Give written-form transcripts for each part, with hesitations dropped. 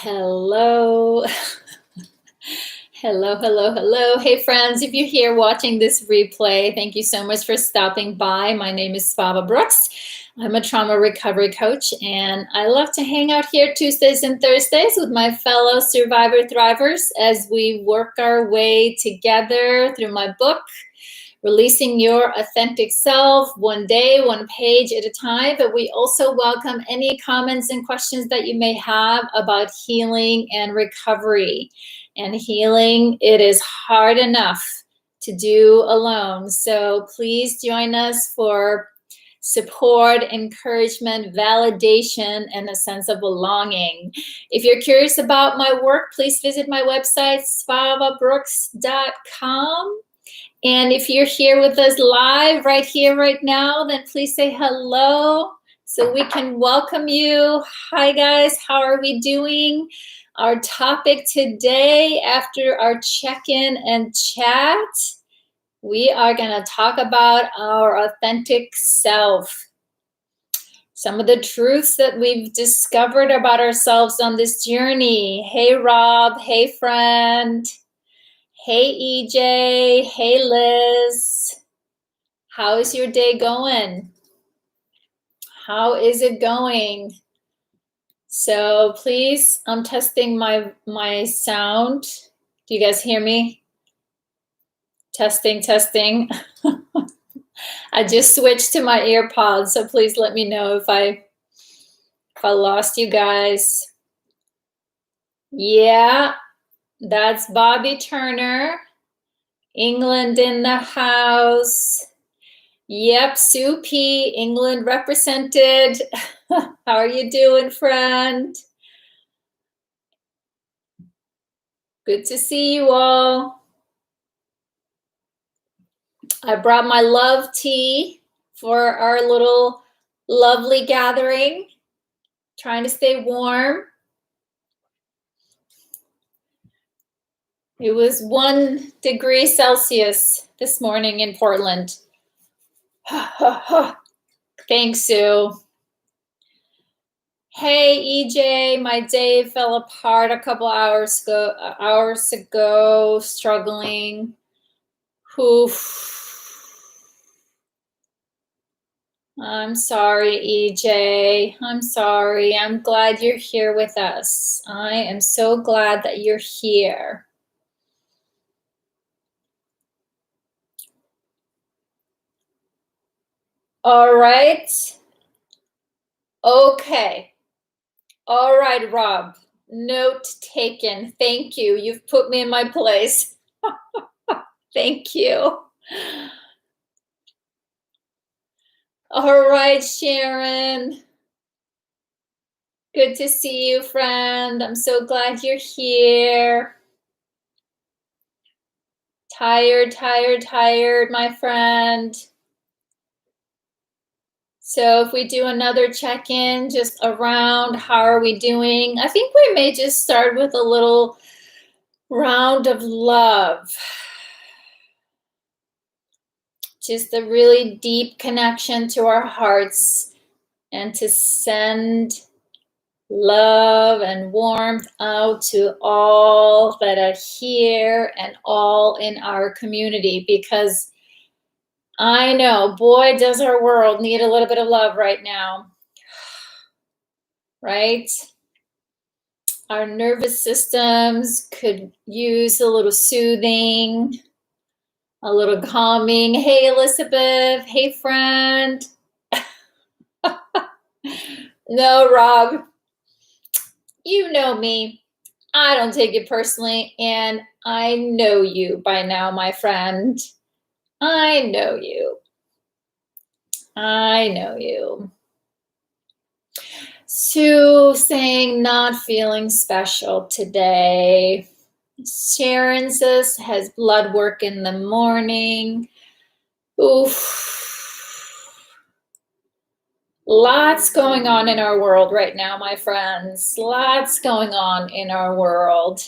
Hello. Hello, hello, hello. Hey, friends, if you're here watching this replay, thank you so much for stopping by. My name is Svava Brooks. I'm a trauma recovery coach, and I love to hang out here Tuesdays and Thursdays with my fellow survivor thrivers as we work our way together through my book, Releasing Your Authentic Self, one day, one page at a time. But we also welcome any comments and questions that you may have about healing and recovery. And healing, it is hard enough to do alone. So please join us for support, encouragement, validation, and a sense of belonging. If you're curious about my work, please visit my website, svavabrooks.com. And if you're here with us live right here, right now, then please say hello so we can welcome you. Hi, guys. How are we doing? Our topic today, after our check-in and chat, we are going to talk about our authentic self. Some of the truths that we've discovered about ourselves on this journey. Hey, Rob. Hey, friend. Hey, EJ. Hey, Liz. How is your day going? How is it going? So please, I'm testing my sound. Do you guys hear me? Testing, testing. I just switched to my AirPods, so please let me know if I lost you guys. Yeah, that's Bobby Turner. England in the house. Yep, Sue P, England represented. How are you doing, friend? Good to see you all. I brought my love tea for our little lovely gathering. Trying to stay warm. It was 1 degree Celsius this morning in Portland. Thanks, Sue. Hey, EJ, my day fell apart a couple hours ago, struggling. Oof. I'm sorry, EJ. I'm sorry. I'm glad you're here with us. I am so glad that you're here. All right. Okay. All right, Rob. Note taken. Thank you. You've put me in my place. Thank you. All right, Sharon. Good to see you, friend. I'm so glad you're here. Tired, tired, tired, my friend. So if we do another check-in just around how are we doing, I think we may just start with a little round of love. Just a really deep connection to our hearts and to send love and warmth out to all that are here and all in our community, because I know, boy, does our world need a little bit of love right now, right? Our nervous systems could use a little soothing, a little calming. Hey, Elizabeth. Hey, friend. No, Rob. You know me. I don't take it personally, and I know you by now, my friend. I know you. I know you. Sue saying not feeling special today. Sharon says has blood work in the morning. Oof. Lots going on in our world right now, my friends. Lots going on in our world.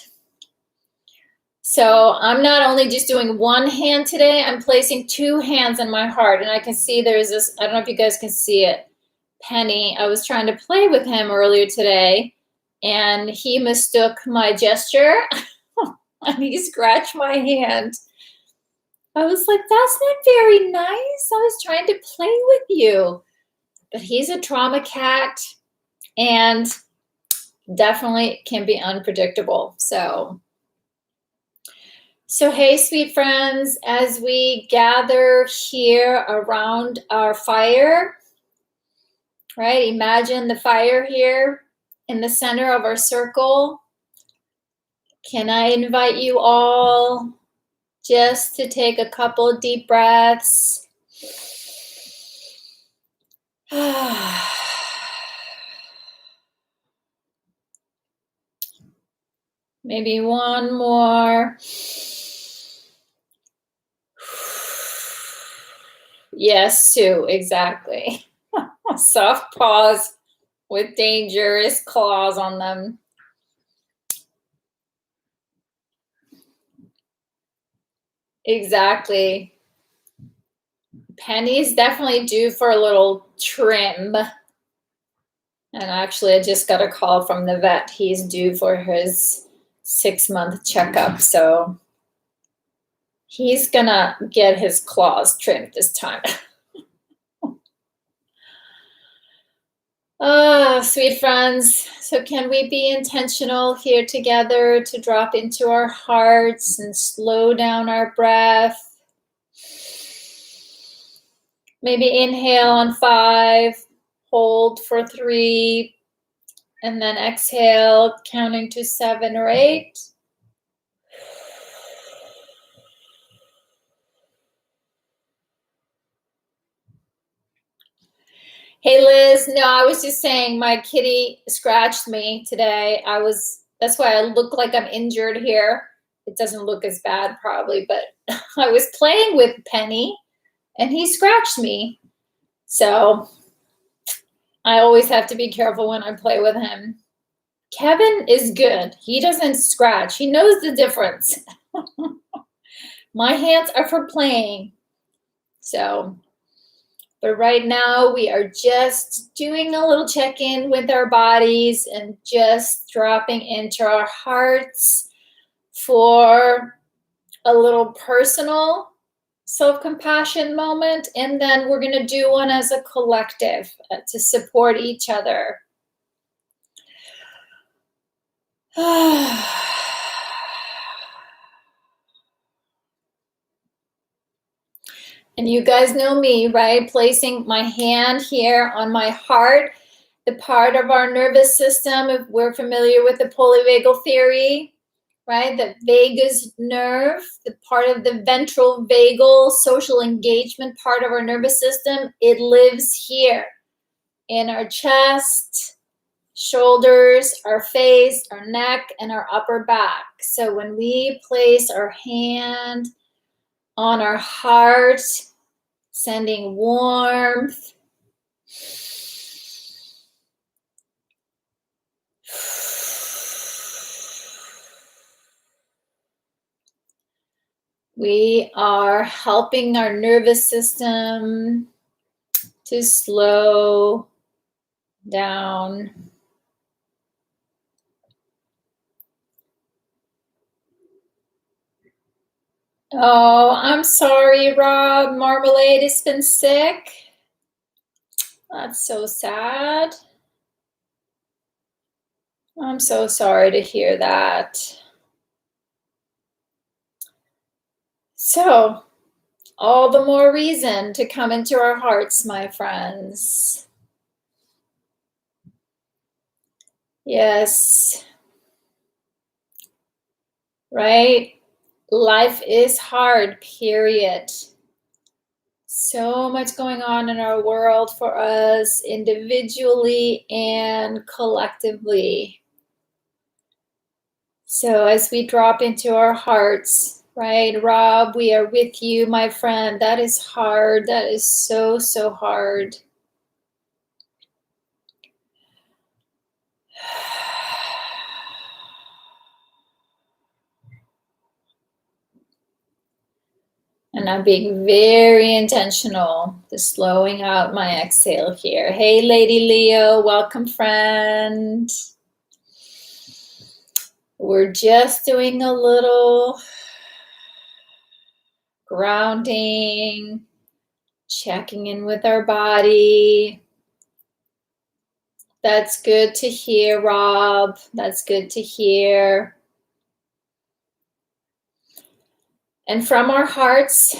So I'm not only just doing one hand today, I'm placing 2 hands on my heart. And I can see there's this, I don't know if you guys can see it, Penny. I was trying to play with him earlier today. and he mistook my gesture and he scratched my hand. I was like, that's not very nice. I was trying to play with you. But he's a trauma cat and definitely can be unpredictable. So hey, sweet friends, as we gather here around our fire, right? Imagine the fire here in the center of our circle. Can I invite you all just to take a couple of deep breaths? Maybe one more. Yes, Sue, exactly. Soft paws with dangerous claws on them. Exactly. Penny's definitely due for a little trim. And actually, I just got a call from the vet. He's due for his 6-month checkup. So he's gonna get his claws trimmed this time. Sweet friends. So can we be intentional here together to drop into our hearts and slow down our breath? Maybe inhale on 5, hold for 3, and then exhale, counting to 7 or 8. Hey Liz, no, I was just saying my kitty scratched me today. That's why I look like I'm injured here. It doesn't look as bad probably, but I was playing with Penny and he scratched me. So I always have to be careful when I play with him. Kevin is good. He doesn't scratch. He knows the difference. My hands are for playing. So, but right now we are just doing a little check-in with our bodies and just dropping into our hearts for a little personal self-compassion moment. And then we're going to do one as a collective to support each other. And you guys know me, right? Placing my hand here on my heart, the part of our nervous system, if we're familiar with the polyvagal theory, right? The vagus nerve, the part of the ventral vagal social engagement part of our nervous system, it lives here in our chest, shoulders, our face, our neck, and our upper back. So when we place our hand on our heart, sending warmth, we are helping our nervous system to slow down. Oh, I'm sorry, Rob. Marmalade has been sick. That's so sad. I'm so sorry to hear that. So, all the more reason to come into our hearts, my friends. Yes. Right? Life is hard, period. So much going on in our world for us individually and collectively. So as we drop into our hearts, right, Rob, we are with you, my friend. That is hard. That is so, so hard. And I'm being very intentional, just slowing out my exhale here. Hey, Lady Leo, welcome, friend. We're just doing a little grounding, checking in with our body. That's good to hear, Rob. That's good to hear. And from our hearts,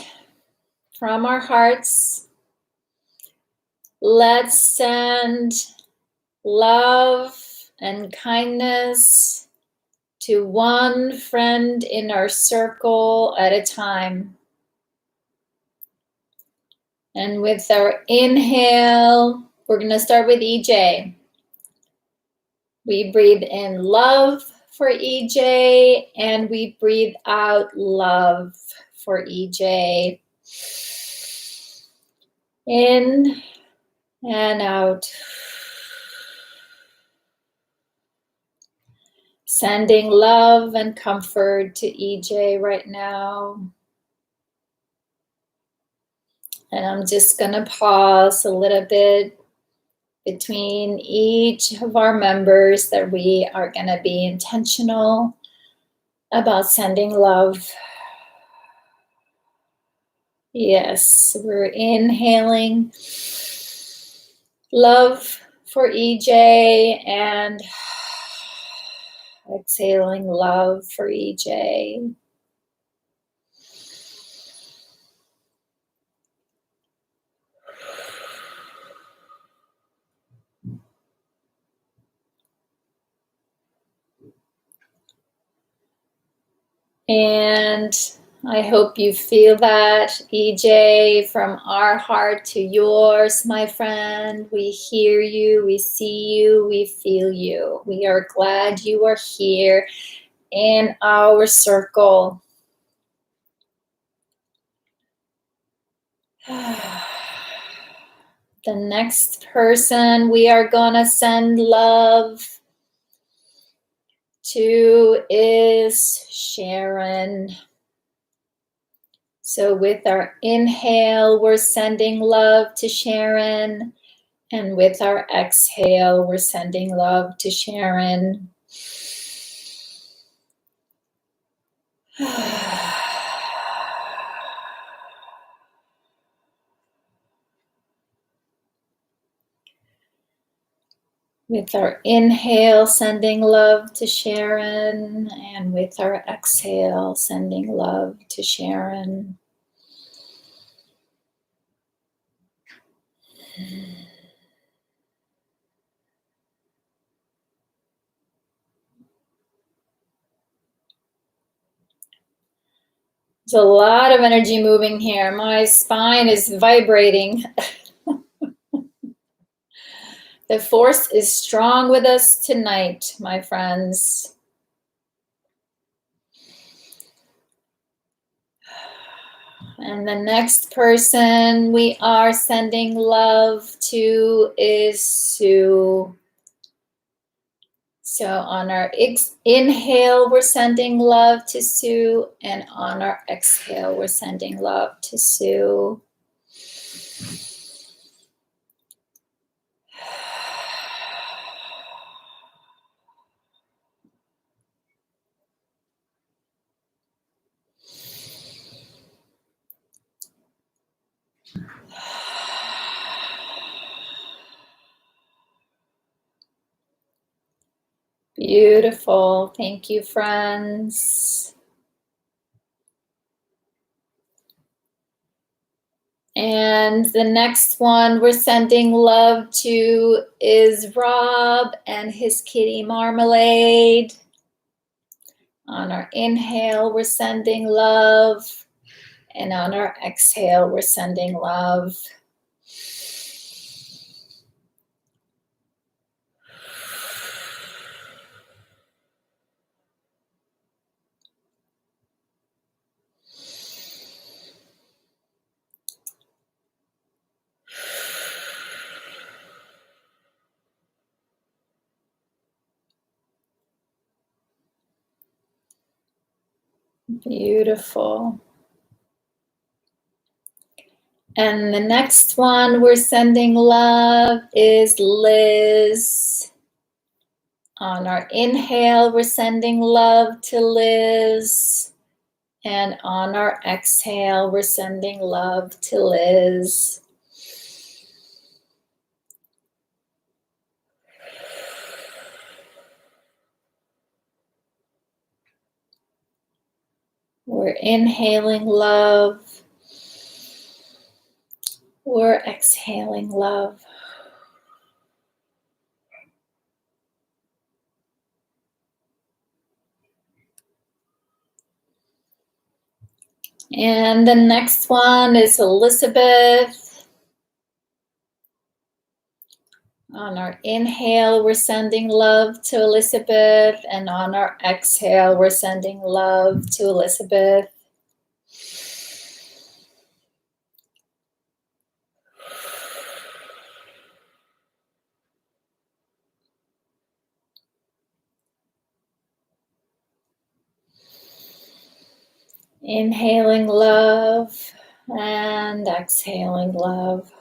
let's send love and kindness to one friend in our circle at a time. And with our inhale, we're going to start with EJ. We breathe in love for EJ, and we breathe out love for EJ. In and out. Sending love and comfort to EJ right now. And I'm just going to pause a little bit between each of our members that we are going to be intentional about sending love. Yes, we're inhaling love for EJ and exhaling love for EJ. And I hope you feel that, EJ, from our heart to yours, my friend. We hear you, we see you, we feel you. We are glad you are here in our circle. The next person we are gonna send love to is Sharon. So with our inhale, we're sending love to Sharon. And with our exhale, we're sending love to Sharon. With our inhale, sending love to Sharon, and with our exhale, sending love to Sharon. There's a lot of energy moving here. My spine is vibrating. The force is strong with us tonight, my friends. And the next person we are sending love to is Sue. So on our inhale, we're sending love to Sue, and on our exhale, we're sending love to Sue. Beautiful. Thank you, friends. And the next one we're sending love to is Rob and his kitty Marmalade. On our inhale, we're sending love. And on our exhale, we're sending love. Beautiful. And the next one we're sending love is Liz. On our inhale, we're sending love to Liz. And on our exhale, we're sending love to Liz. We're inhaling love. We're exhaling love. And the next one is Elizabeth. On our inhale, we're sending love to Elizabeth. And on our exhale, we're sending love to Elizabeth. Inhaling love and exhaling love.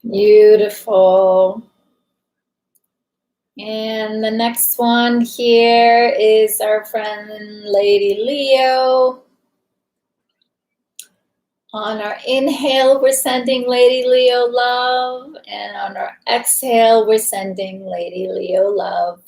Beautiful. And the next one here is our friend Lady Leo. On our inhale, we're sending Lady Leo love. And on our exhale, we're sending Lady Leo love.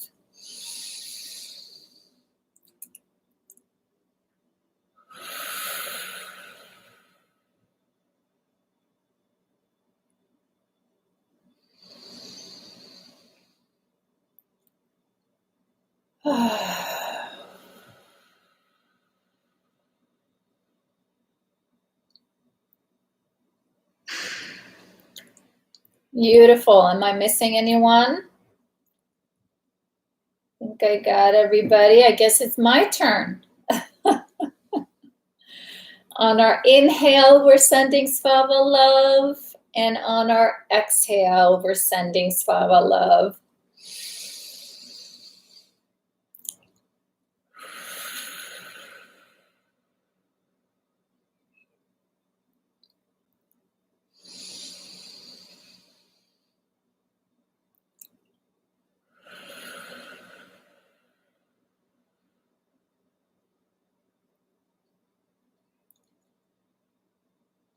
Beautiful. Am I missing anyone? I think I got everybody. I guess it's my turn. On our inhale, we're sending Svava love. And on our exhale, we're sending Svava love.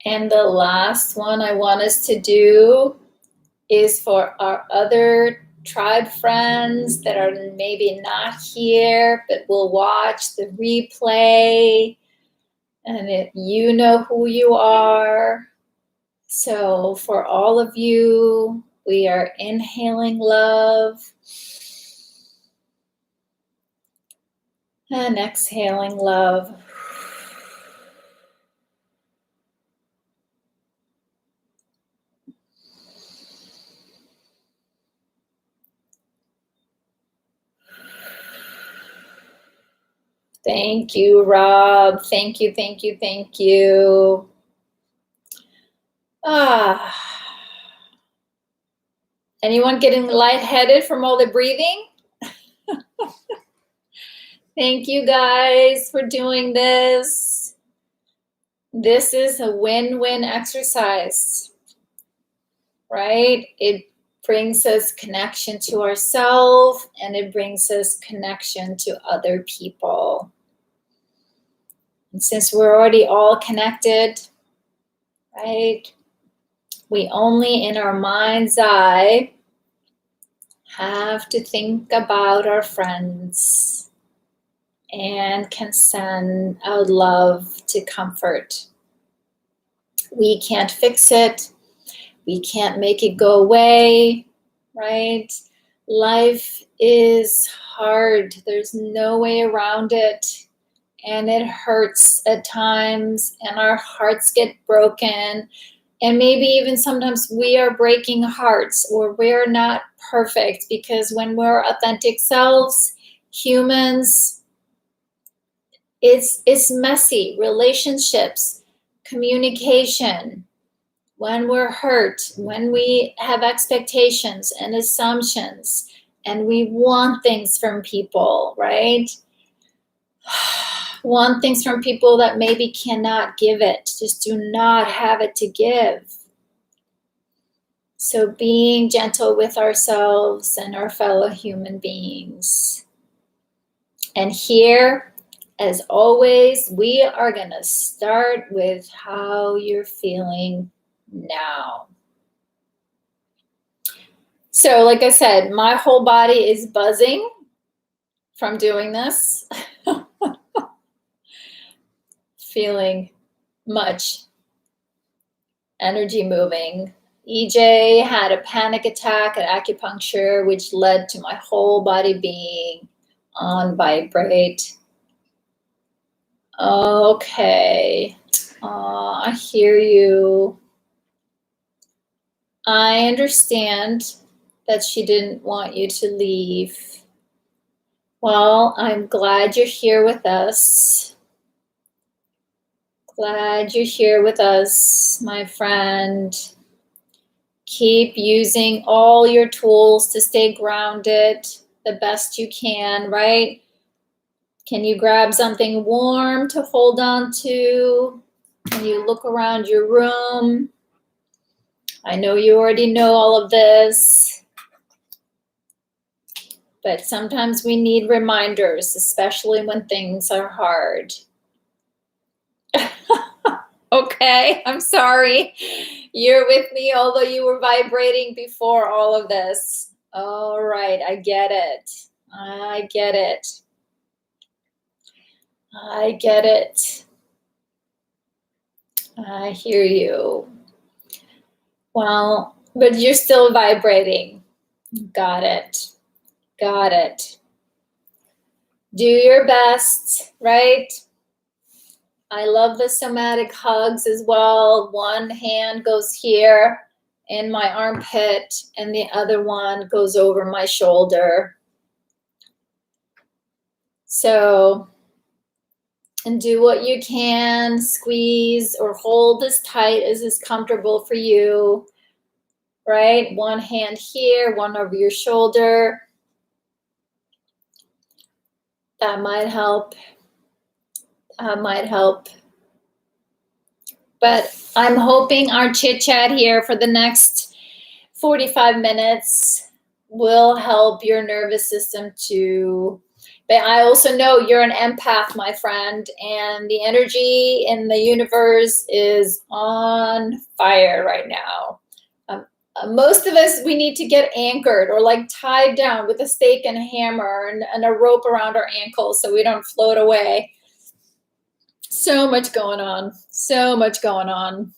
And the last one I want us to do is for our other tribe friends that are maybe not here, but will watch the replay. And if you know who you are. So for all of you, we are inhaling love and exhaling love. Thank you, Rob. Thank you, thank you, thank you. Anyone getting lightheaded from all the breathing? Thank you guys for doing this. This is a win-win exercise, right? It brings us connection to ourselves and it brings us connection to other people. And since we're already all connected, right? We only in our mind's eye have to think about our friends and can send out love to comfort. We can't fix it. We can't make it go away, right? Life is hard. There's no way around it. And it hurts at times and our hearts get broken. And maybe even sometimes we are breaking hearts or we're not perfect, because when we're authentic selves, humans, it's messy. Relationships, communication, when we're hurt, when we have expectations and assumptions and we want things from people, right? Want things from people that maybe cannot give it, just do not have it to give. So being gentle with ourselves and our fellow human beings. And here, as always, we are going to start with how you're feeling now. So, like I said, my whole body is buzzing from doing this. Feeling much energy moving. EJ had a panic attack at acupuncture, which led to my whole body being on vibrate. Okay. I hear you. I understand that she didn't want you to leave. Well, I'm glad you're here with us. Glad you're here with us, my friend. Keep using all your tools to stay grounded the best you can, right? Can you grab something warm to hold on to? Can you look around your room? I know you already know all of this, but sometimes we need reminders, especially when things are hard. Okay, I'm sorry. You're with me, although you were vibrating before all of this. All right, I get it. I get it. I get it. I hear you. Well, but you're still vibrating. Got it. Got it. Do your best, right? I love the somatic hugs as well. One hand goes here in my armpit and the other one goes over my shoulder. So, and do what you can, squeeze or hold as tight as is comfortable for you, right? One hand here, one over your shoulder. That might help. Might help. But I'm hoping our chit chat here for the next 45 minutes will help your nervous system to, but I also know you're an empath, my friend, and the energy in the universe is on fire right now. Most of us, we need to get anchored or like tied down with a stake and a hammer and a rope around our ankles so we don't float away. So much going on. So much going on.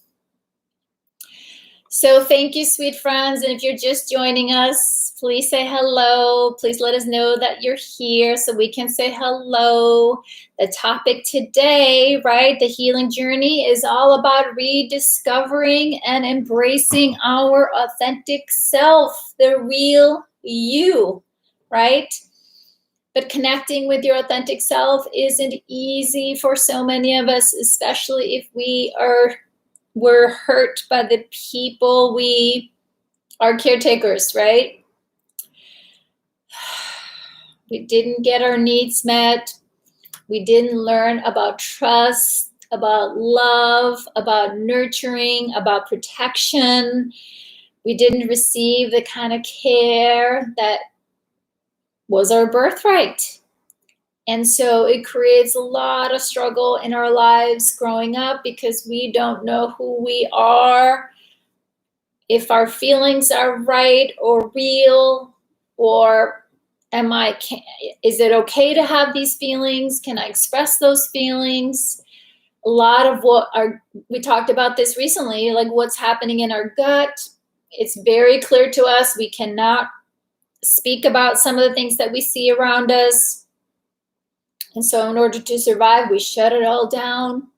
So thank you, sweet friends. And if you're just joining us, please say hello. Please let us know that you're here so we can say hello. The topic today, right, the healing journey is all about rediscovering and embracing our authentic self, the real you, right? But connecting with your authentic self isn't easy for so many of us, especially if we're hurt by the people we are caretakers, right? We didn't get our needs met. We didn't learn about trust, about love, about nurturing, about protection. We didn't receive the kind of care that was our birthright. And so it creates a lot of struggle in our lives growing up because we don't know who we are, if our feelings are right or real, or is it okay to have these feelings? Can I express those feelings? A lot of we talked about this recently, like what's happening in our gut. It's very clear to us. We cannot speak about some of the things that we see around us. And so in order to survive, we shut it all down.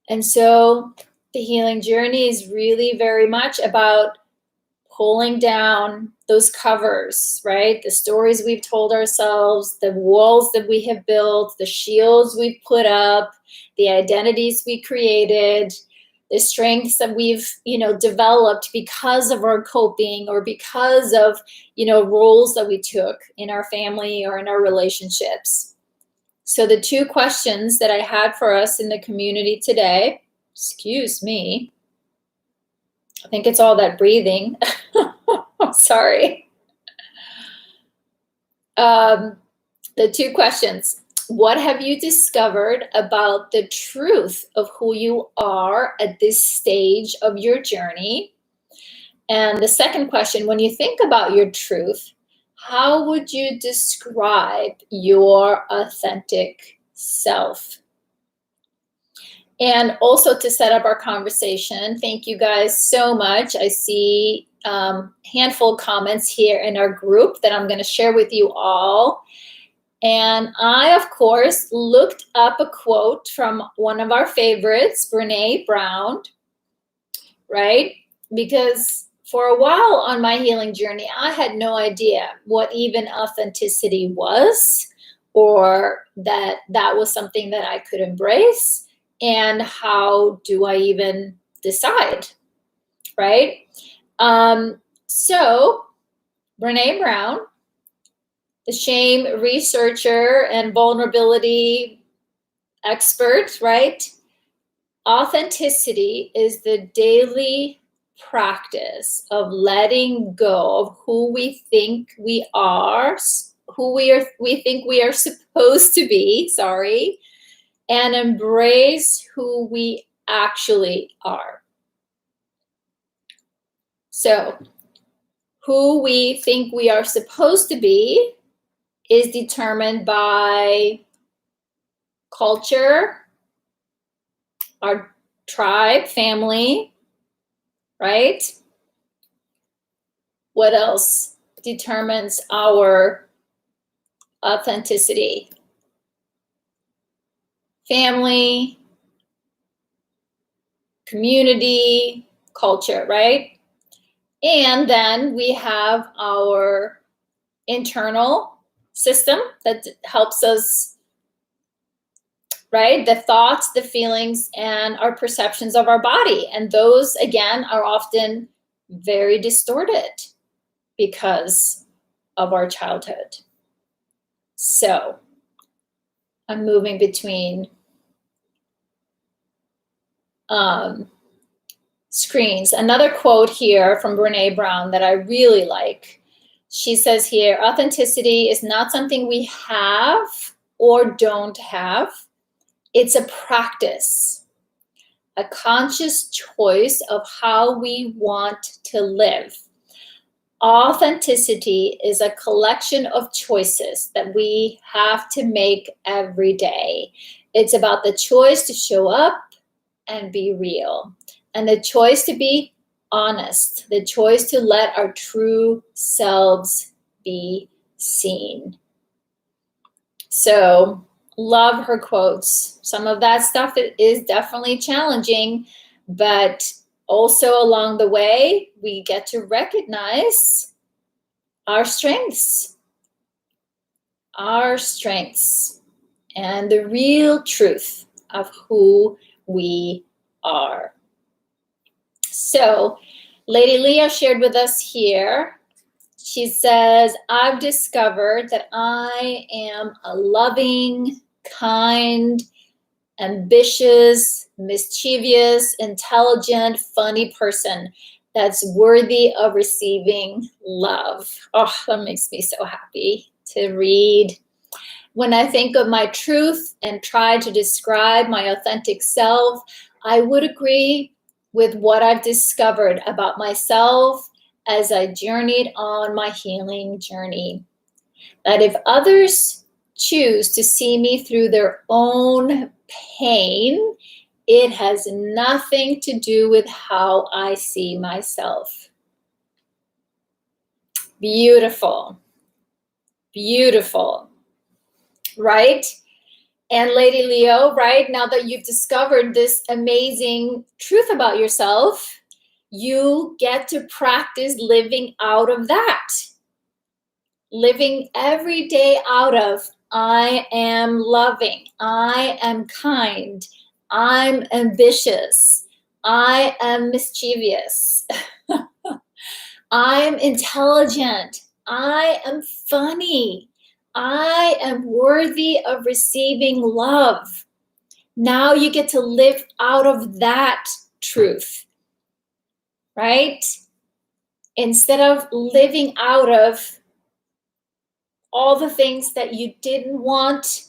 And so the healing journey is really very much about pulling down those covers, right? The stories we've told ourselves, the walls that we have built, the shields we've put up, the identities we created, the strengths that we've, developed because of our coping or because of, roles that we took in our family or in our relationships. So the two questions that I had for us in the community today, excuse me, I think it's all that breathing. I'm sorry. The two questions. What have you discovered about the truth of who you are at this stage of your journey? And the second question, when you think about your truth, how would you describe your authentic self? And also to set up our conversation, thank you guys so much. I see a handful of comments here in our group that I'm going to share with you all. And I, of course, looked up a quote from one of our favorites, Brené Brown, right? Because for a while on my healing journey, I had no idea what even authenticity was, or that was something that I could embrace. And how do I even decide, right? So Brené Brown, the shame researcher and vulnerability expert, right? Authenticity is the daily practice of letting go of who we think we are, we think we are supposed to be, and embrace who we actually are. So, who we think we are supposed to be is determined by culture, our tribe, family, right? What else determines our authenticity? Family, community, culture, right? And then we have our internal system that helps us, right? The thoughts, the feelings, and our perceptions of our body. And those, again, are often very distorted because of our childhood. So I'm moving between screens. Another quote here from Brené Brown that I really like. She says here, authenticity is not something we have or don't have. It's a practice, a conscious choice of how we want to live. Authenticity is a collection of choices that we have to make every day. It's about the choice to show up and be real, and the choice to be honest, the choice to let our true selves be seen. So, love her quotes. Some of that stuff is definitely challenging, but also along the way, we get to recognize our strengths, and the real truth of who we are. So, Lady Leah shared with us here. She says, I've discovered that I am a loving, kind, ambitious, mischievous, intelligent, funny person that's worthy of receiving love. Oh, that makes me so happy to read. When I think of my truth and try to describe my authentic self, I would agree with what I've discovered about myself as I journeyed on my healing journey. That if others choose to see me through their own pain, it has nothing to do with how I see myself. Beautiful. Beautiful. Right? And Lady Leo, right, now that you've discovered this amazing truth about yourself, you get to practice living out of that. Living every day out of, I am loving, I am kind, I'm ambitious, I am mischievous, I'm intelligent, I am funny, I am worthy of receiving love. Now you get to live out of that truth, right? Instead of living out of all the things that you didn't want,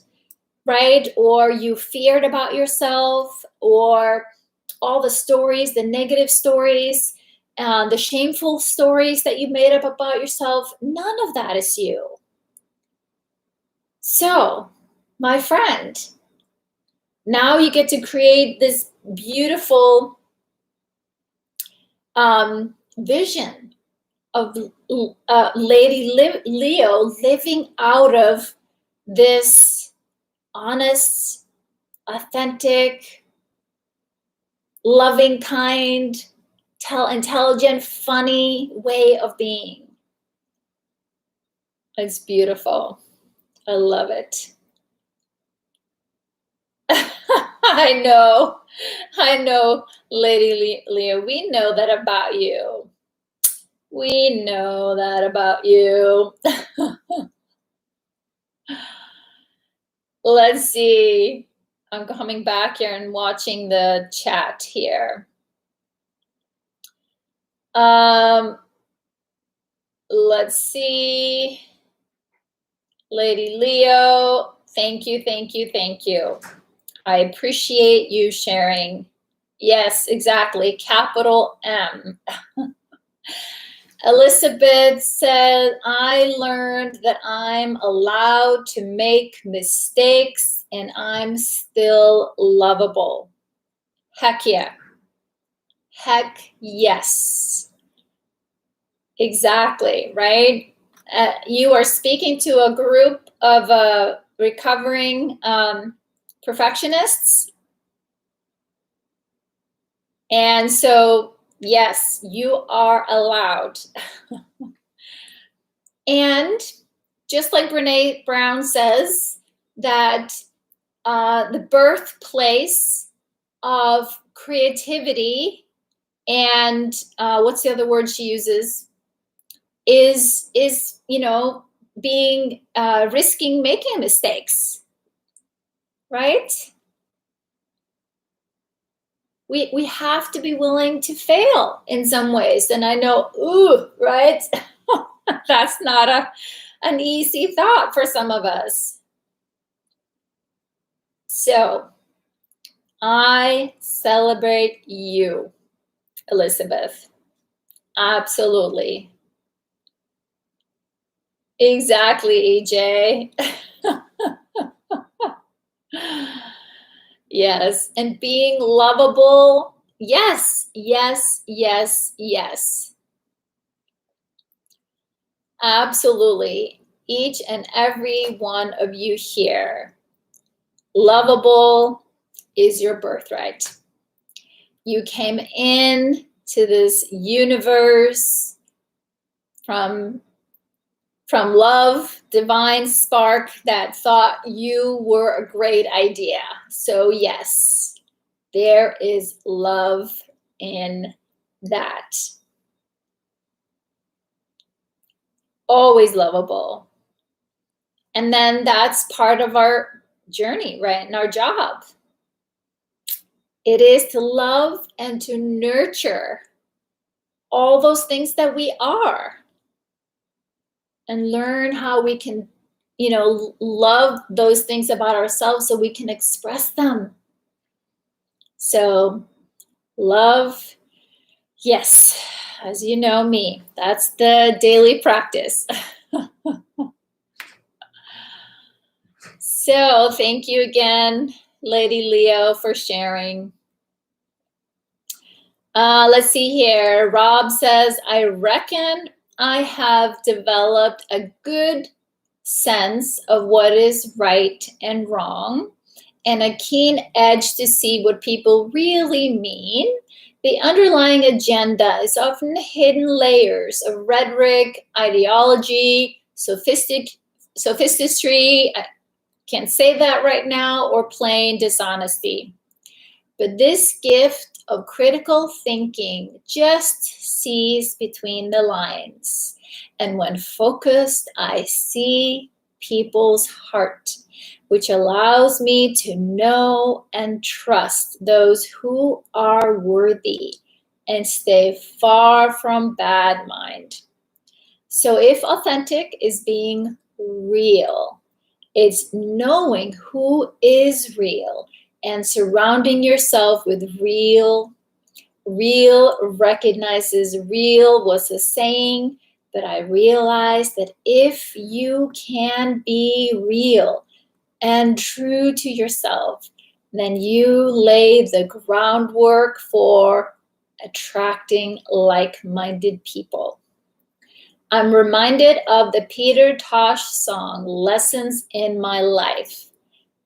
right? Or you feared about yourself, or all the stories, the negative stories, the shameful stories that you made up about yourself. None of that is you. So, my friend, now you get to create this beautiful vision of Lady Leo living out of this honest, authentic, loving, kind, intelligent, funny way of being. It's beautiful. I love it. I know, Lady Leo, we know that about you. We know that about you. Let's see. I'm coming back here and watching the chat here. Let's see. Lady Leo, thank you, thank you, thank you. I appreciate you sharing. Yes, exactly. Capital M. Elizabeth said, I learned that I'm allowed to make mistakes and I'm still lovable. Heck yeah. Heck yes. Exactly, right? You are speaking to a group of recovering perfectionists. And so, yes, you are allowed. And just like Brene Brown says, that the birthplace of creativity and what's the other word she uses is being risking making mistakes, right? We have to be willing to fail in some ways. And I know, ooh, right? That's not an easy thought for some of us. So I celebrate you, Elizabeth. Absolutely. Exactly, EJ. Yes. And being lovable. Yes, yes, yes, yes. Absolutely. Each and every one of you here. Lovable is your birthright. You came in to this universe from love, divine spark that thought you were a great idea. So yes, there is love in that. Always lovable. And then that's part of our journey, right? And our job. It is to love and to nurture all those things that we are and learn how we can, love those things about ourselves so we can express them. So love, yes, as you know me, that's the daily practice. So thank you again, Lady Leo, for sharing. Let's see here. Rob says, I reckon I have developed a good sense of what is right and wrong and a keen edge to see what people really mean. The underlying agenda is often hidden layers of rhetoric, ideology, sophistry, I can't say that right now, or plain dishonesty. But this gift of critical thinking just sees between the lines. And when focused, I see people's heart, which allows me to know and trust those who are worthy and stay far from bad mind. So if authentic is being real, it's knowing who is real and surrounding yourself with real. Real recognizes real was a saying, but I realized that if you can be real and true to yourself, then you lay the groundwork for attracting like-minded people. I'm reminded of the Peter Tosh song, Lessons in My Life.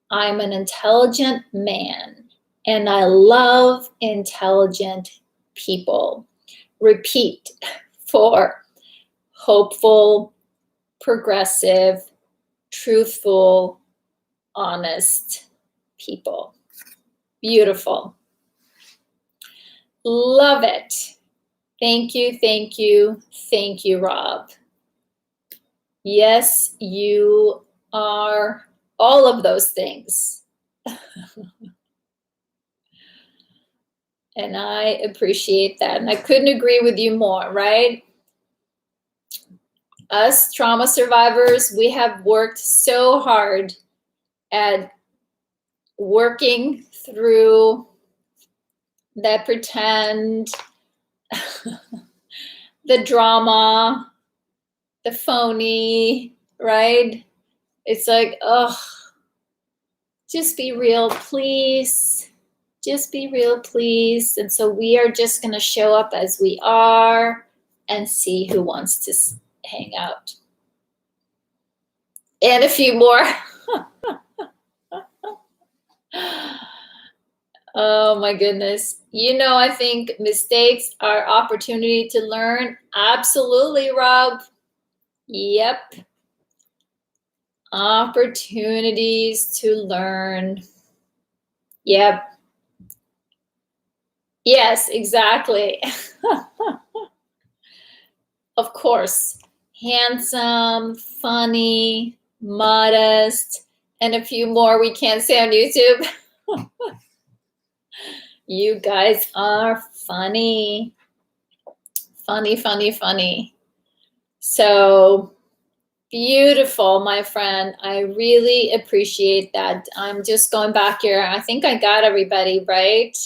I'm an intelligent man, and I love intelligent people. Repeat for hopeful, progressive, truthful, honest people. Beautiful. Love it. Thank you, thank you, thank you, Rob. Yes, you are all of those things. And I appreciate that. And I couldn't agree with you more, right? Us trauma survivors, we have worked so hard at working through that pretend, the drama, the phony, right? It's like, oh, just be real, please. Just be real, please. And so we are just going to show up as we are and see who wants to hang out. And a few more. Oh my goodness. You know, I think mistakes are opportunity to learn. Absolutely, Rob. Yep. Opportunities to learn. Yep. Yes, exactly. Of course. Handsome, funny, modest, and a few more we can't say on YouTube. You guys are funny. Funny, funny, funny. So beautiful, my friend. I really appreciate that. I'm just going back here. I think I got everybody, right?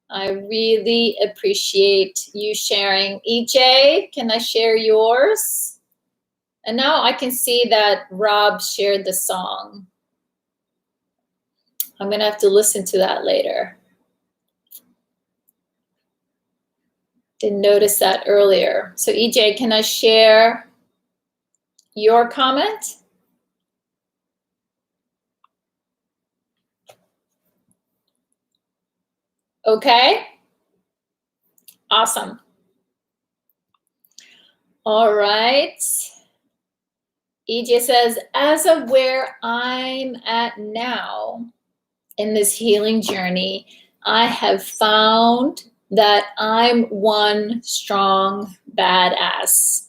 I really appreciate you sharing. EJ, can I share yours? And now I can see that Rob shared the song. I'm going to have to listen to that later. Didn't notice that earlier. So EJ, can I share your comment? Okay. Awesome. All right. EJ says, as of where I'm at now in this healing journey, I have found that I'm one strong badass.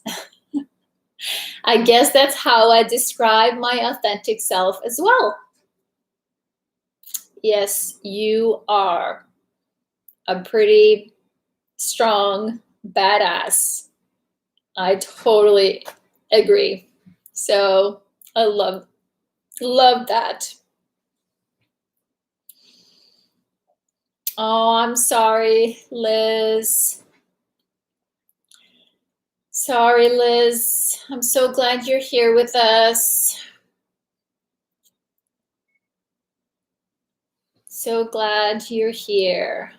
I guess that's how I describe my authentic self as well. Yes, you are a pretty strong badass. I totally agree. So I love that. Oh, I'm sorry, Liz. Sorry, Liz. I'm so glad you're here with us. So glad you're here.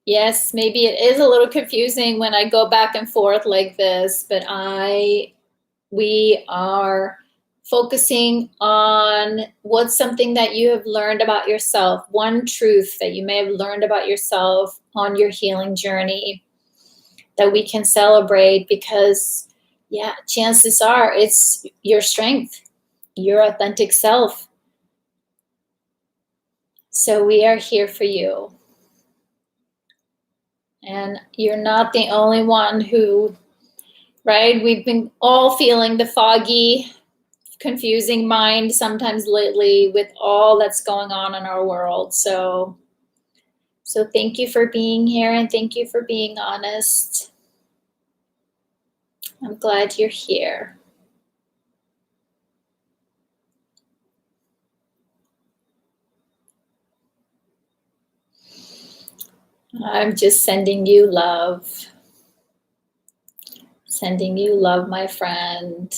Yes, maybe it is a little confusing when I go back and forth like this, but we are focusing on what's something that you have learned about yourself, one truth that you may have learned about yourself on your healing journey that we can celebrate, because yeah, chances are it's your strength, your authentic self. So we are here for you. And you're not the only one who, right? We've been all feeling the foggy, confusing mind sometimes lately with all that's going on in our world. So thank you for being here, and thank you for being honest. I'm glad you're here. I'm just sending you love. Sending you love, my friend.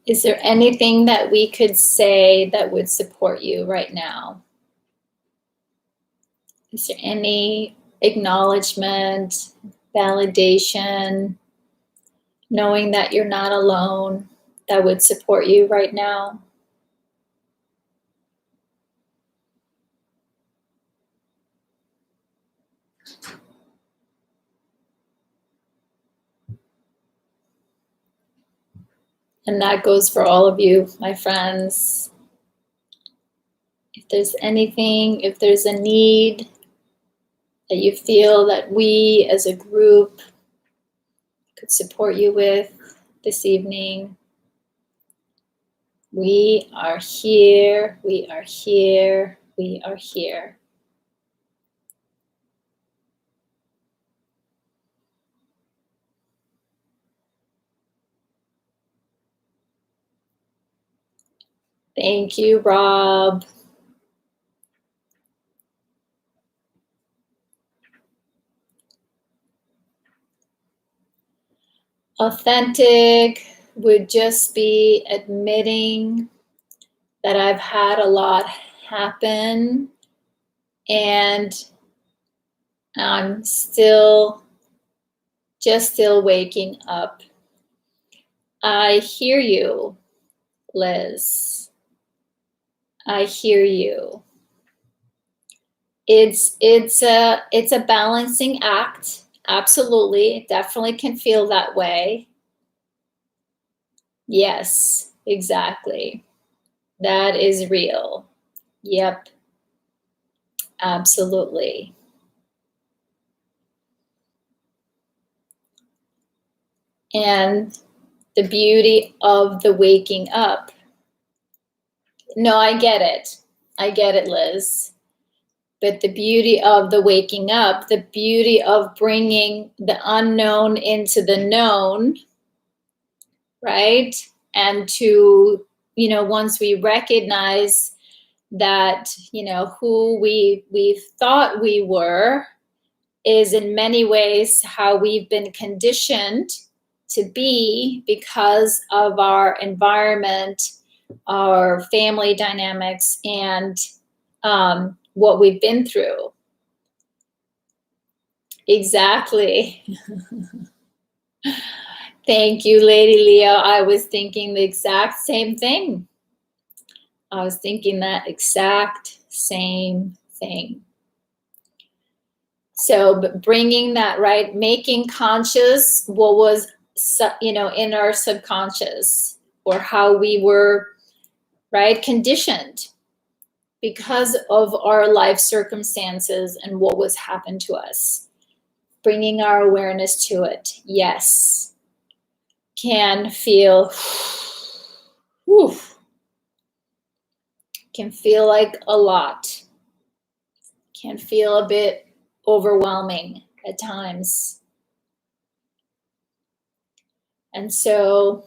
Is there anything that we could say that would support you right now? Is there any acknowledgement, validation, knowing that you're not alone, that would support you right now? And that goes for all of you, my friends. If there's anything, if there's a need that you feel that we as a group could support you with this evening, we are here, we are here, we are here. Thank you, Rob. Authentic would just be admitting that I've had a lot happen and I'm still waking up. I hear you, Liz. I hear you. It's a balancing act. Absolutely. It definitely can feel that way. Yes, exactly. That is real. Yep. Absolutely. And the beauty of the waking up. No, I get it. I get it, Liz. But the beauty of the waking up, the beauty of bringing the unknown into the known, right? And to, once we recognize that, who we thought we were is in many ways how we've been conditioned to be because of our environment, our family dynamics, and what we've been through. Exactly. Thank you, Lady Leo. I was thinking the exact same thing. I was thinking that exact same thing. So bringing that, right, making conscious what was, in our subconscious, or how we were, right, conditioned because of our life circumstances and what was happened to us. Bringing our awareness to it, yes, can feel, whew, can feel like a lot, can feel a bit overwhelming at times. And so,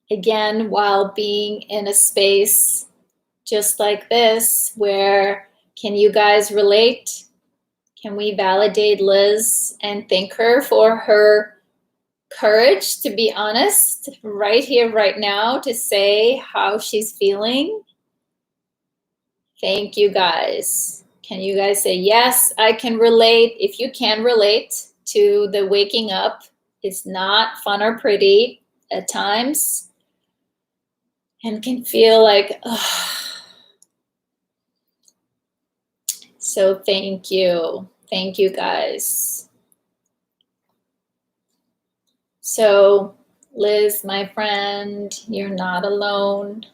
again, while being in a space just like this, where can you guys relate? Can we validate Liz and thank her for her courage to be honest right here, right now, to say how she's feeling? Thank you, guys. Can you guys say, yes, I can relate? If you can relate to the waking up, it's not fun or pretty at times and can feel like, ugh. So thank you. Thank you, guys. So Liz, my friend, you're not alone.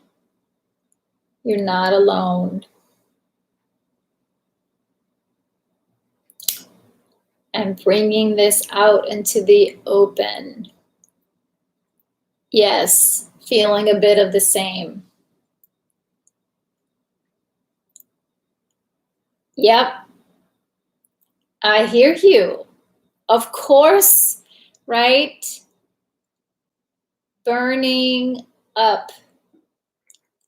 You're not alone. And bringing this out into the open. Yes, feeling a bit of the same. Yep, I hear you. Of course, right? Burning up.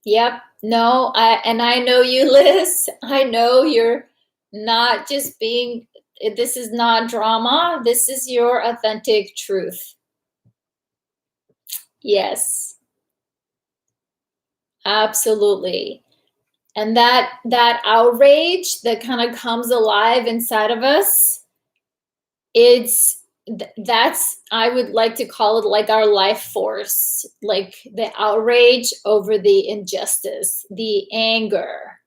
Yep. No, I know you, Liz. I know you're not just being, this is not drama. This is your authentic truth. Yes, absolutely. And that outrage that kind of comes alive inside of us, that's, I would like to call it like our life force, like the outrage over the injustice, the anger.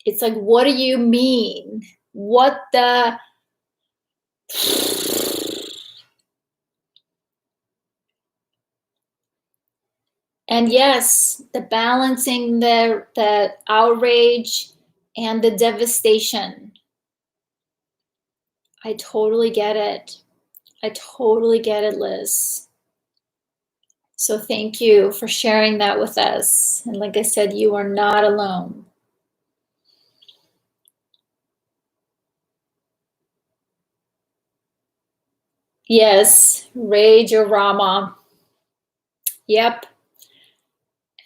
It's like, what do you mean? What the? And yes, the balancing the outrage and the devastation. I totally get it. I totally get it, Liz. So thank you for sharing that with us. And like I said, you are not alone. Yes, rage or Rama. Yep.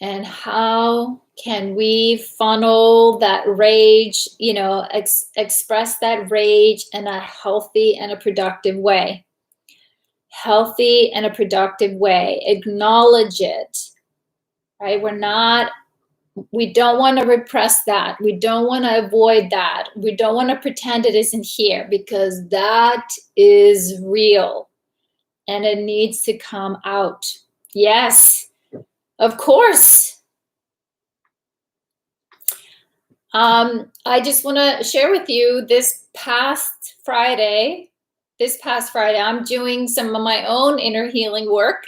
And how can we funnel that rage, express that rage in a healthy and a productive way? Healthy and a productive way. Acknowledge it, right? We don't want to repress that. We don't want to avoid that. We don't want to pretend it isn't here, because that is real and it needs to come out. Yes, of course. I just want to share with you this past Friday, I'm doing some of my own inner healing work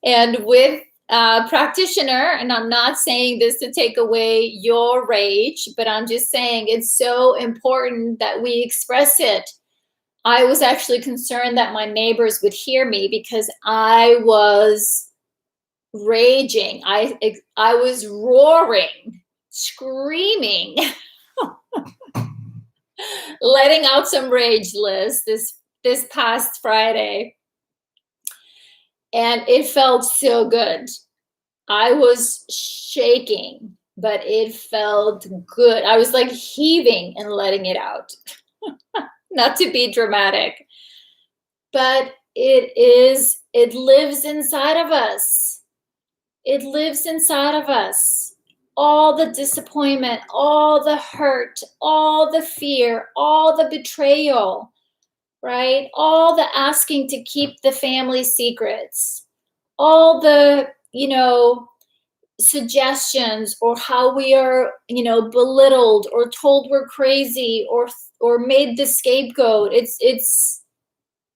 and with a practitioner, and I'm not saying this to take away your rage, but I'm just saying it's so important that we express it. I was actually concerned that my neighbors would hear me because I was raging. I was roaring, screaming, letting out some rage, Liz, this past Friday. And it felt so good. I was shaking, but it felt good. I was like heaving and letting it out. Not to be dramatic, but it lives inside of us. It lives inside of us. All the disappointment, all the hurt, all the fear, all the betrayal, right? All the asking to keep the family secrets, all the, suggestions, or how we are, belittled or told we're crazy or made the scapegoat. It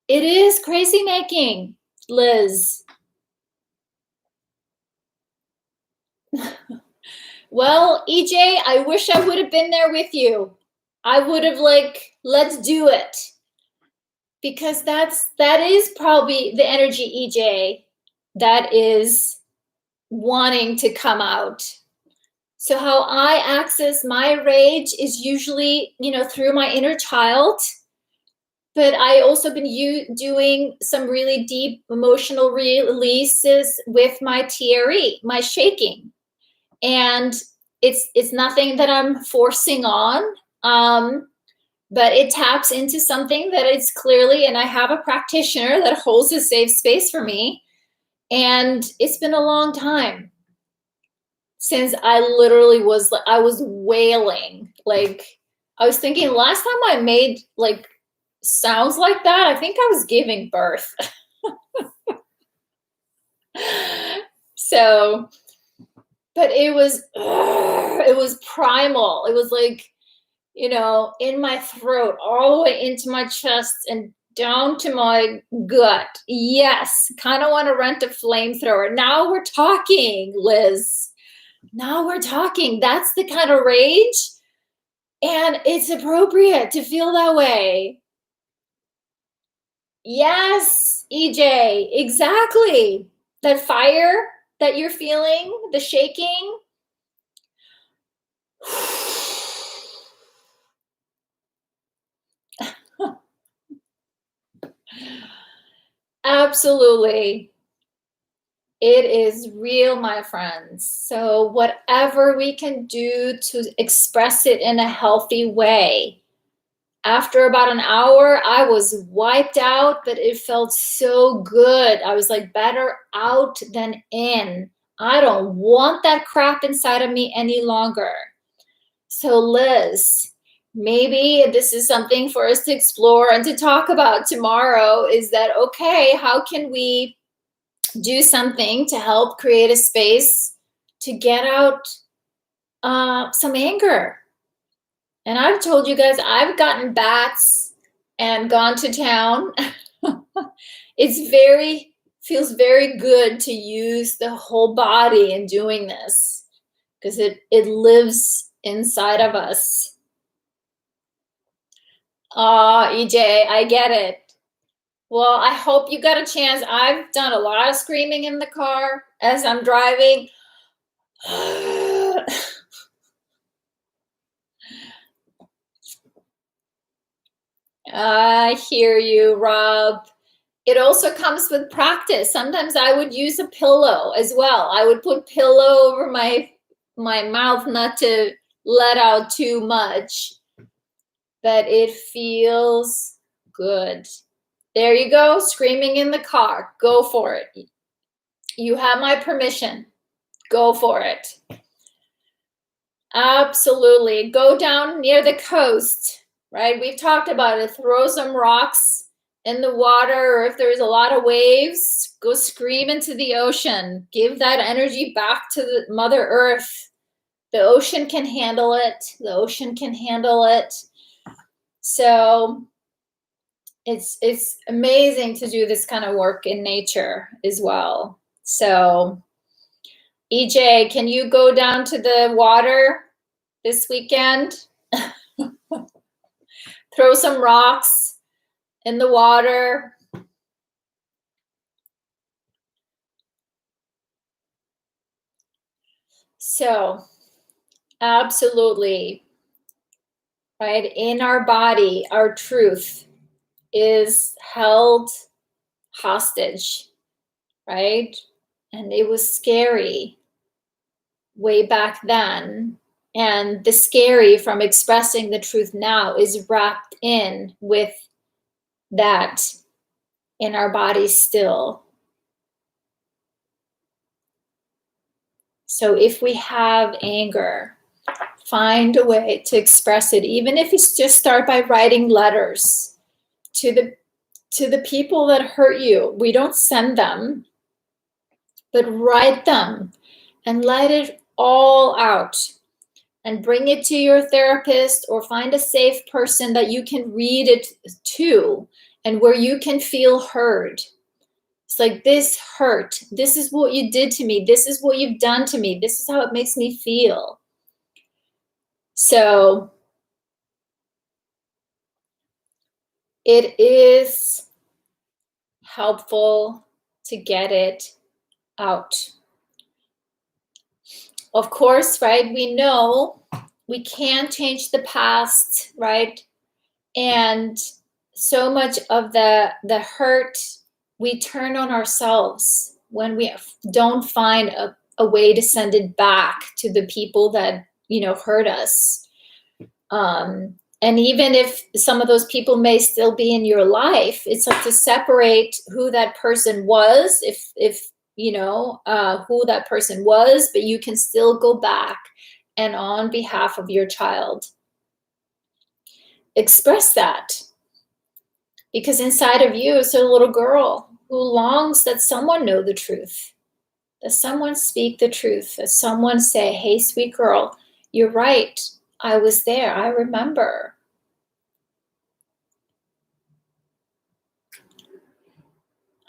is crazy making, Liz. Well, EJ, I wish I would have been there with you. I would have let's do it. Because that is probably the energy, EJ, that is wanting to come out. So how I access my rage is usually, through my inner child. But I also been doing some really deep emotional releases with my TRE, my shaking. And it's nothing that I'm forcing on. But it taps into something that it's clearly, and I have a practitioner that holds a safe space for me. And it's been a long time since I was wailing. Like, I was thinking last time I made sounds like that, I think I was giving birth. So, but it was primal. It was in my throat, all the way into my chest and down to my gut. Yes, kind of want to rent a flamethrower. Now we're talking, Liz. Now we're talking. That's the kind of rage. And it's appropriate to feel that way. Yes, EJ, exactly. That fire that you're feeling, the shaking. Absolutely. It is real, my friends. So whatever we can do to express it in a healthy way. After about an hour, I was wiped out, but it felt so good. I was like better out than in. I don't want that crap inside of me any longer. So Liz, maybe this is something for us to explore and to talk about tomorrow. Is that okay? How can we do something to help create a space to get out some anger? And I've told you guys, I've gotten bats and gone to town. Feels very good to use the whole body in doing this because it lives inside of us. EJ, I get it. Well, I hope you got a chance. I've done a lot of screaming in the car as I'm driving. I hear you, Rob. It also comes with practice. Sometimes I would use a pillow as well. I would put pillow over my mouth not to let out too much, but it feels good. There you go, screaming in the car. Go for it. You have my permission. Go for it. Absolutely. Go down near the coast, right? We've talked about it. Throw some rocks in the water, or if there's a lot of waves, go scream into the ocean. Give that energy back to the Mother Earth. The ocean can handle it. The ocean can handle it. So it's amazing to do this kind of work in nature as well. So EJ, can you go down to the water this weekend? Throw some rocks in the water. So, absolutely, right? In our body, our truth is held hostage, right? And it was scary way back then. And the scary from expressing the truth now is wrapped in with that in our bodies still. So if we have anger, find a way to express it, even if it's just start by writing letters to the people that hurt you. We don't send them, but write them and let it all out and bring it to your therapist, or find a safe person that you can read it to and where you can feel heard. It's like, this hurt. This is what you did to me. This is what you've done to me. This is how it makes me feel. So it is helpful to get it out. Of course, right? We know we can't change the past, right? And so much of the hurt, we turn on ourselves when we don't find a way to send it back to the people that, hurt us. And even if some of those people may still be in your life, it's like to separate who that person was, if who that person was, but you can still go back and on behalf of your child, express that. Because inside of you is a little girl who longs that someone know the truth, that someone speak the truth, that someone say, hey, sweet girl, you're right. I was there. I remember.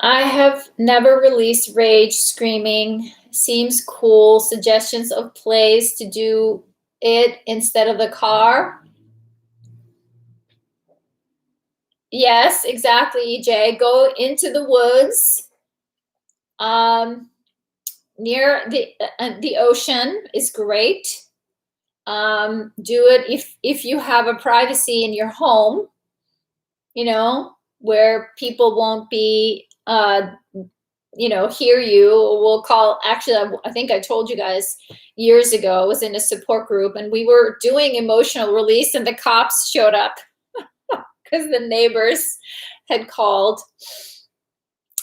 I have never released rage screaming. Seems cool. Suggestions of place to do it instead of the car. Yes, exactly, EJ. Go into the woods. Near the ocean is great. Do it if you have a privacy in your home, you know, where people won't be hear you. We'll call, actually, I think I told you guys years ago, I was in a support group and we were doing emotional release and the cops showed up because the neighbors had called.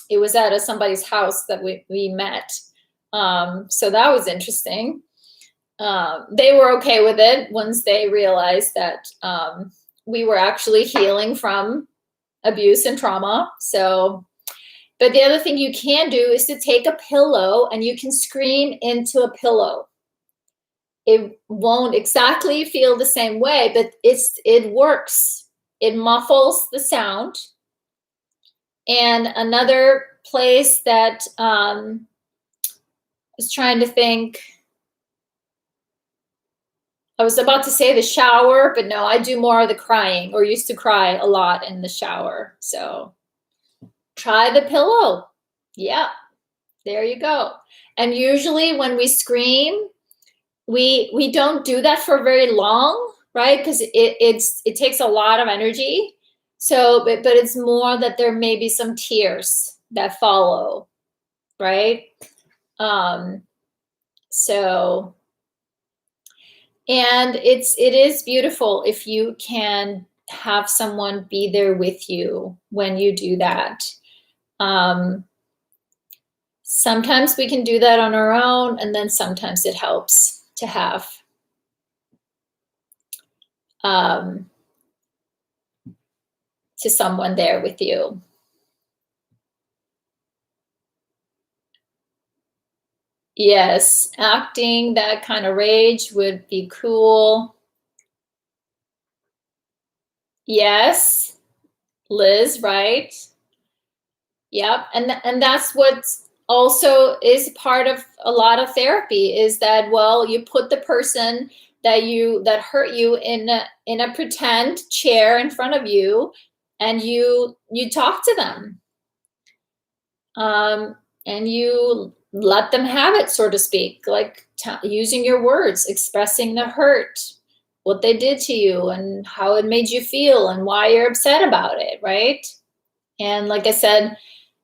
It was at somebody's house that we met. So that was interesting. They were okay with it once they realized that we were actually healing from abuse and trauma. So, but the other thing you can do is to take a pillow and you can scream into a pillow. It won't exactly feel the same way, but it works. It muffles the sound. And another place that I was trying to think, I was about to say the shower, but no, I do more of the crying, or used to cry a lot in the shower. So try the pillow. Yeah, there you go. And usually when we scream, we don't do that for very long, right? Because it takes a lot of energy. So, but it's more that there may be some tears that follow, right? So, and it is beautiful if you can have someone be there with you when you do that. Sometimes we can do that on our own, and then sometimes it helps to have to someone there with you. Yes, acting that kind of rage would be cool. Yes, Liz, right? Yep, and that's what also is part of a lot of therapy is that, well, you put the person that hurt you in a pretend chair in front of you, and you talk to them, and you let them have it, so to speak, like using your words, expressing the hurt, what they did to you, and how it made you feel, and why you're upset about it, right? And like I said,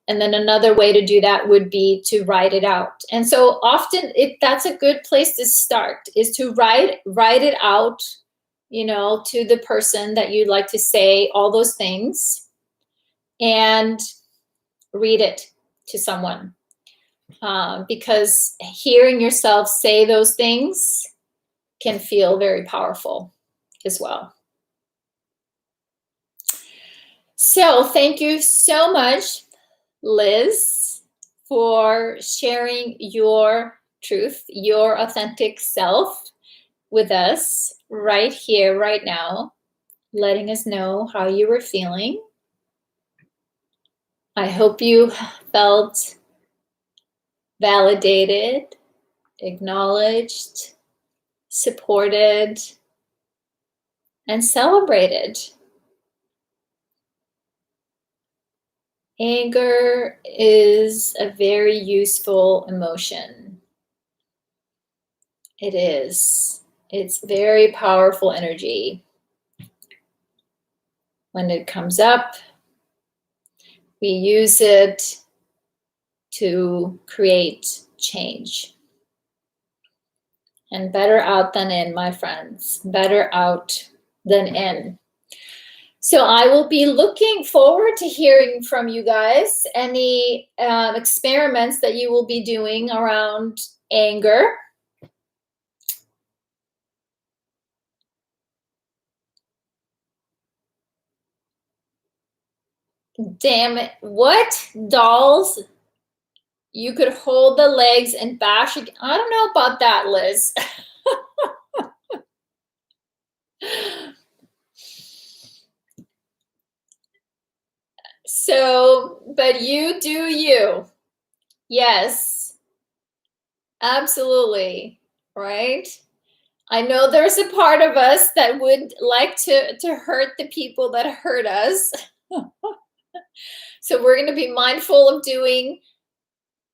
and then another way to do that would be to write it out. And so often that's a good place to start, is to write it out, to the person that you'd like to say all those things, and read it to someone. Because hearing yourself say those things can feel very powerful as well. So thank you so much, Liz, for sharing your truth, your authentic self with us right here, right now, letting us know how you were feeling. I hope you felt validated, acknowledged, supported, and celebrated. Anger is a very useful emotion. It is. It's very powerful energy. When it comes up, we use it to create change. And better out than in, my friends. Better out than in. So I will be looking forward to hearing from you guys, any experiments that you will be doing around anger. Damn it. What? Dolls? You could hold the legs and bash it. I don't know about that, Liz. So, but you do you. Yes, absolutely. Right? I know there's a part of us that would like to hurt the people that hurt us. So we're going to be mindful of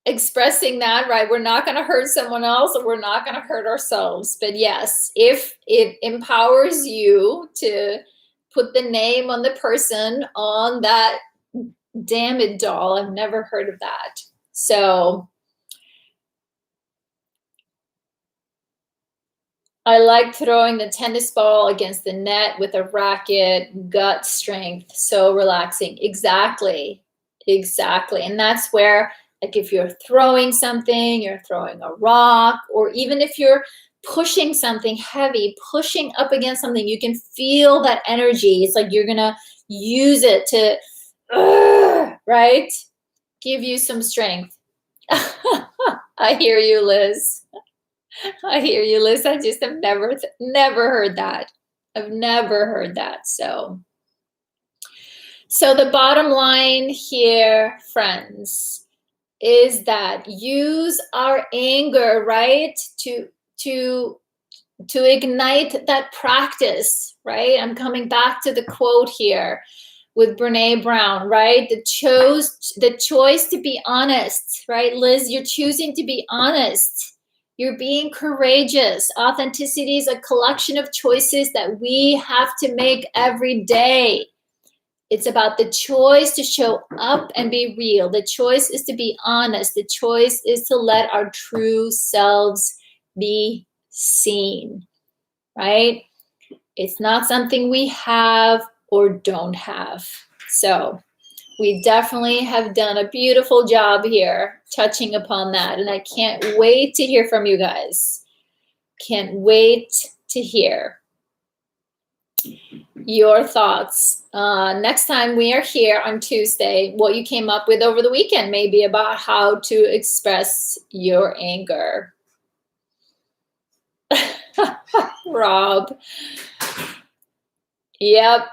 expressing that, right? We're not going to hurt someone else, and we're not going to hurt ourselves. But yes, if it empowers you to put the name on the person on that damn it doll, I've never heard of that. So I like throwing the tennis ball against the net with a racket, gut strength, so relaxing. Exactly. Exactly. And that's where, like, if you're throwing something, you're throwing a rock, or even if you're pushing something heavy, pushing up against something, you can feel that energy. It's like you're going to use it to, right? Give you some strength. I hear you, Liz. I hear you, Liz. I just have never heard that. I've never heard that. So the bottom line here, friends, is that use our anger, right, to ignite that practice, right? I'm coming back to the quote here with Brene Brown, right? The choice to be honest, right? Liz, you're choosing to be honest. You're being courageous. Authenticity is a collection of choices that we have to make every day. It's about the choice to show up and be real. The choice is to be honest. The choice is to let our true selves be seen, right? It's not something we have or don't have. So we definitely have done a beautiful job here touching upon that. And I can't wait to hear from you guys. Can't wait to hear your thoughts. Next time we are here on Tuesday, what you came up with over the weekend, maybe about how to express your anger. Rob. Yep.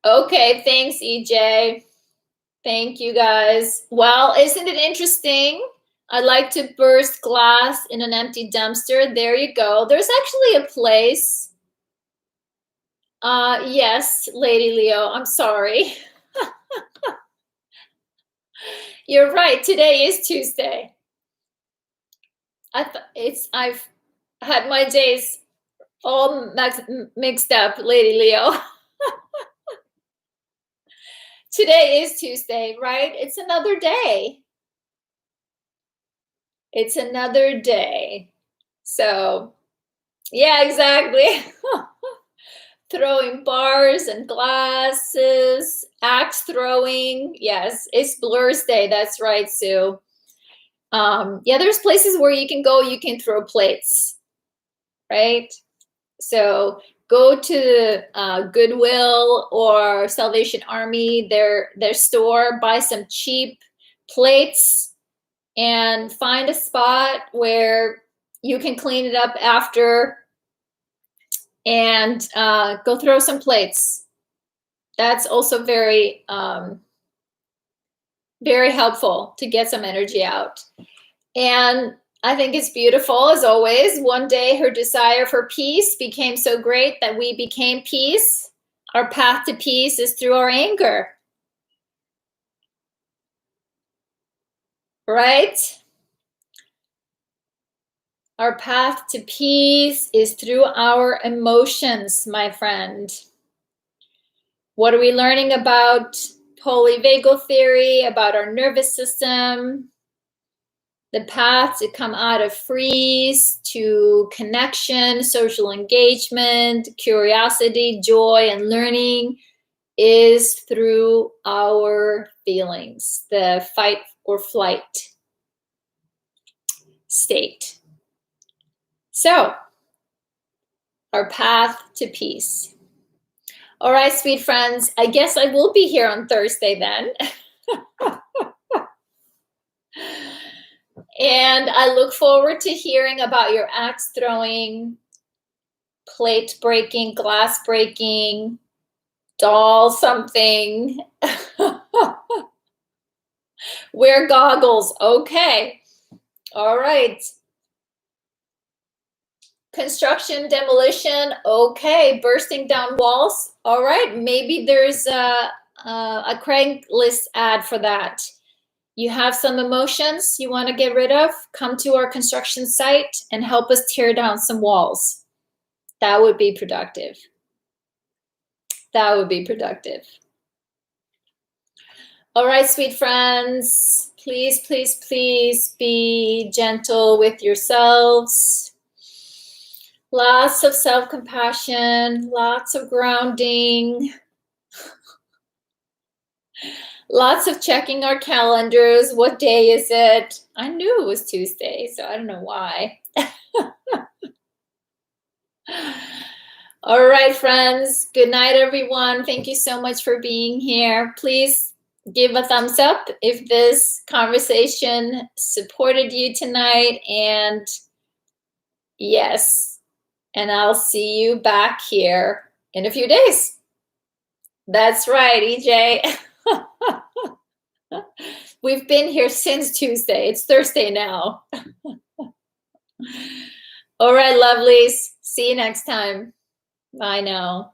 Okay, thanks, EJ. Thank you, guys. Well, isn't it interesting? I like to burst glass in an empty dumpster. There you go. There's actually a place. Yes, Lady Leo, I'm sorry. You're right. Today is Tuesday. I've had my days all mixed up, Lady Leo. Today is Tuesday, right? It's another day. It's another day. So, yeah, exactly. Throwing bars and glasses, axe throwing. Yes, it's Blur's Day. That's right, Sue. Yeah, there's places where you can go, you can throw plates, right? So go to Goodwill or Salvation Army, their store, buy some cheap plates and find a spot where you can clean it up after and go throw some plates. That's also very, very helpful to get some energy out. And I think it's beautiful, as always. One day, her desire for peace became so great that we became peace. Our path to peace is through our anger. Right? Our path to peace is through our emotions, my friend. What are we learning about polyvagal theory, about our nervous system? The path to come out of freeze to connection, social engagement, curiosity, joy, and learning is through our feelings, the fight or flight state. So, our path to peace. All right, sweet friends, I guess I will be here on Thursday then. And I look forward to hearing about your axe throwing, plate breaking, glass breaking, Doll something. Wear goggles. Okay. All right. Construction, demolition. Okay. Bursting down walls. All right. Maybe there's a Craigslist ad for that. You have some emotions you want to get rid of? Come to our construction site and help us tear down some walls. That would be productive. That would be productive. All right, sweet friends, please, please, please be gentle with yourselves. Lots of self-compassion, lots of grounding, lots of checking our calendars. What day is it? I knew it was Tuesday, so I don't know why. All right, friends. Good night, everyone. Thank you so much for being here. Please give a thumbs up if this conversation supported you tonight. And yes, and I'll see you back here in a few days. That's right, EJ. We've been here since Tuesday. It's Thursday now. All right, lovelies. See you next time. Bye now.